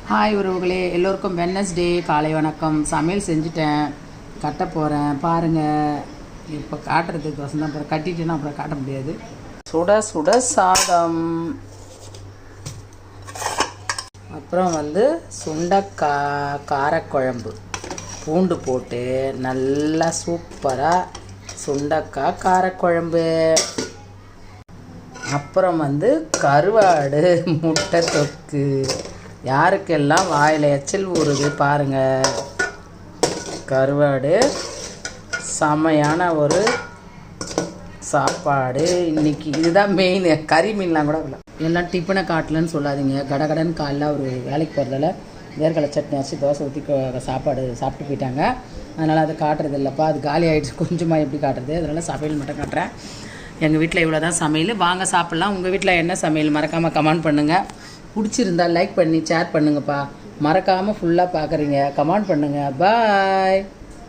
Hi உறவுகளே, எல்லோருக்கும் Wednesday காலை வணக்கம். சமையல் செஞ்சுட்டேன், கட்ட போகிறேன் பாருங்கள். இப்போ காட்டுறதுக்கு தான் அப்புறம் கட்டிட்டேன்னா அப்புறம் காட்ட முடியாது. சுட சுட சாதம், அப்புறம் சுண்டைக்காய் காரக்குழம்பு, பூண்டு போட்டு நல்லா சூப்பராக சுண்டைக்காய் காரக்குழம்பு, அப்புறம் கருவாடு முட்டை தொக்கு. யாருக்கெல்லாம் வாயில் எச்சில் ஊறுது பாருங்கள். கருவாடு செமையான ஒரு சாப்பாடு இன்றைக்கி. இதுதான் மெயின். கறி மீன்லாம் கூட இல்லை. எல்லாம் டிஃபனை காட்டலன்னு சொல்லாதீங்க. கடகடன்னு காலைல ஒரு வேலைக்கு போகிறதால வேர்க்கடலை சட்னி அரிசி தோசை ஊற்றி சாப்பாடு சாப்பிட்டு போயிட்டாங்க. அதனால் அதை காட்டுறது இல்லைப்பா, அது காலி ஆகிடுச்சு. கொஞ்சமாக எப்படி காட்டுறது, அதனால் சமையல் மட்டும் காட்டுறேன். எங்கள் வீட்டில் இவ்வளோ தான் சமையல். வாங்க சாப்பிட்லாம். உங்கள் வீட்டில் என்ன சமையல் மறக்காமல் கமெண்ட் பண்ணுங்கள். பிடிச்சிருந்தால் லைக் பண்ணி ஷேர் பண்ணுங்கப்பா. மறக்காமல் ஃபுல்லாக பார்க்குறீங்க, கமெண்ட் பண்ணுங்கள். பாய்.